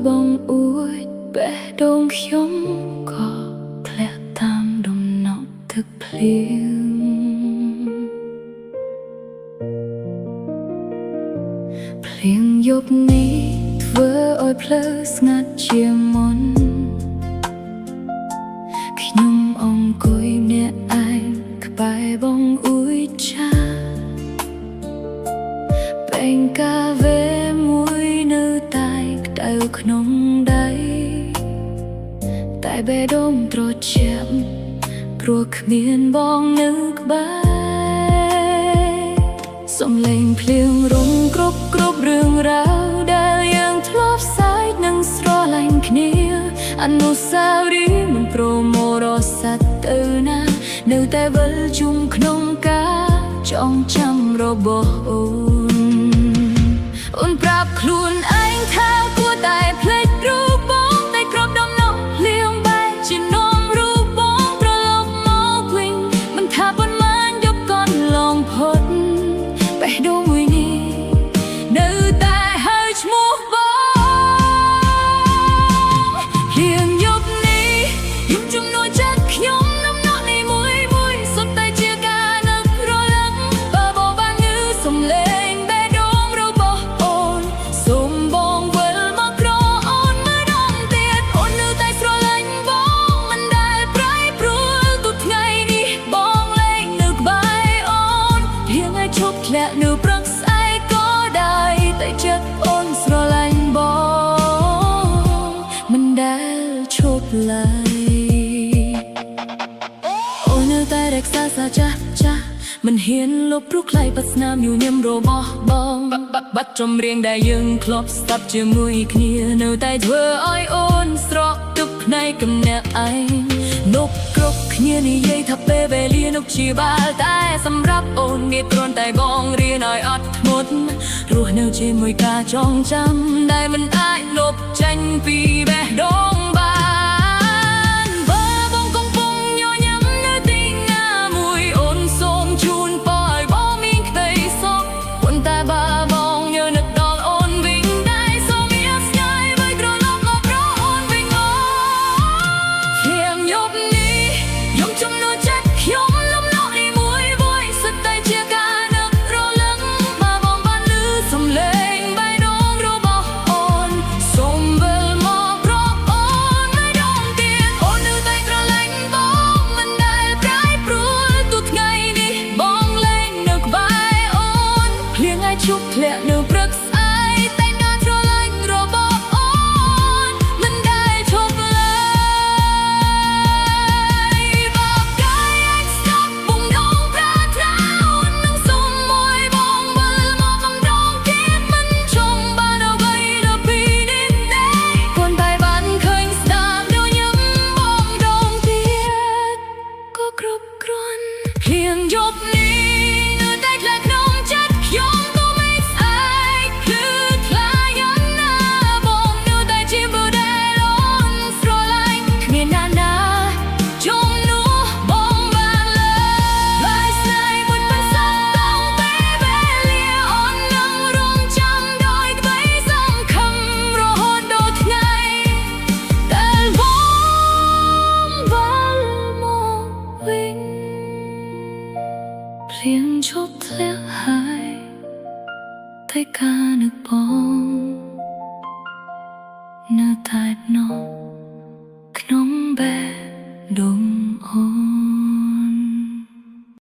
បងអួចបេះដូងខ្ញុំក៏ធ្លាក់តាមដំណក់ទឹកភ្លៀងភ្លៀងយប់នេះធ្វើឲ្យផ្លូវស្ងាត់ជាមុនខ្ញុំអង្គុយម្នាក់ឯងក្បែរបងអួយចាបែងកាវេមួយនៅតែក្តៅក្នុងដៃតែបេះដូងត្រជាក់ព្រោះគ្មានបងនៅក្បែរសំឡេងភ្លៀងរំគ្រប់រឿងរ៉ាវដែលយើងធ្លាប់សើចនិងស្រឡាញ់គ្នាអនុស្សាវរីយ៍មិនប្រមរស័តទៅណានៅតែវិលជុំក្នុងការចងចាំរបស់អូនប្រាប់ខ្លួនឯងថាគួរតែភ្លេចរូបបងតែគ្រប់ដំណក់ភ្លៀងបែកជានាំរូបបងត្រឡប់មកវិញមិនថាប៉ុន្មានយប់កន្លងផុតបេះដូងមួយនេះនៅតែហៅឈ្មោះបងភ្លៀងយប់នេះយំជំនួយចិត្តខ្ញុំដំណក់នេះមួយសុទ្ធតែជាការនឹករលឹកបើបងបានឮសំឡេងបេះដូងរបស់អូនសូមបងវិលមកក្រអូនម្ដងទៀតអូននៅតែស្រឡាញ់បងមិនដែលប្រែប្រួលទុកថ្ងៃនេះបងលែងនៅក្បែរអូនភ្លៀងឲ្យឈប់ធ្លាក់នៅព្រឹកស្អែកក៏ដែរតែចិត្តអូនស្រឡាញ់បងមិនដែលឈប់ឡើយអូននៅតែរក្សាសាចាស់មិនហ៊ានលុបព្រោះខ្លាចបាត់ស្នាមញញឹមរបស់បងបាត់ចម្រៀងដែលយើងធ្លាប់ស្ដាប់ជាមួយគ្នានៅតែធ្វើឲ្យអូនស្រក់ទឹកភ្នែកកំណាក់ឯងនុកគ្រប់គ្នានិយាយថាពេលវេលានុកជាបាល់តែសម្រាប់អូនមានគ្រាន់តែបងរៀនឲ្យអត់ធ្មត់រស់នៅជាមួយការចងចាំដែលមិនអាចលុបចេញពីបេះដូងបានបើបងកំពុងញញឹមនៅទីណាមួយអូនសូមជូនពរឲ្យបងមានក្តីសុខប៉ុន្តែបើបងញនឹកដល់អូនវិញដែរសូមอย่าស្ញាយបើត្រឡប់មករកអូនវិញមកភ្លៀងយប់នេះយំជំនួយចិត្តខ្ញុំលំណក់នេះមួយសិតតែជាការនឹករលឹកបើបងបានឮសំឡេងបេះដូងរបស់អូនសូមវិលមករកអូនម្ដងទៀតអូននៅតែស្រឡាញ់បងមិនដែលប្រែប្រួលទុកថ្ងៃនេះបងលែងនៅក្បែរអូនភ្លៀងឲ្យឈប់ធ្លាក់នៅព្រឹកស្អែកតែការស្រឡាញ់របស់អូនមិនដែលឈប់ឡើយបើកាយអាចស្ដាប់បំណងប្រាថ្នាអូននឹងសុំមួយបងវិលមកម្ដងទៀតមិនចង់បានអ្វីដល់ពីនេះទេប៉ុន្តែបានឃើញស្ដាប់ញញឹមបងដងទៀតក៏គ្រប់គ្រាន់ភ្លៀងយប់នេះនៅតែក្លាយក្នុងចិត្តខ្ញុំក៏មិនស្អែកគឺថ្លាយ៉ាងណាបងនៅតែជាបដែលអូនស្រឡាញ់គ្មានណាជំនួសបងបានឡើយស្នេហ៍មិនបានសត្វតង់ពេលវេលាអូននឹងរងចាំដោយក្តីសង្ឃឹមរហូតដល់ថ្ងៃដែលបងវិលមកវិញភ្លៀងឈប់ធ្លាក់ហើយតែការនឹកបងនៅតែដនក្នុងបេះដូង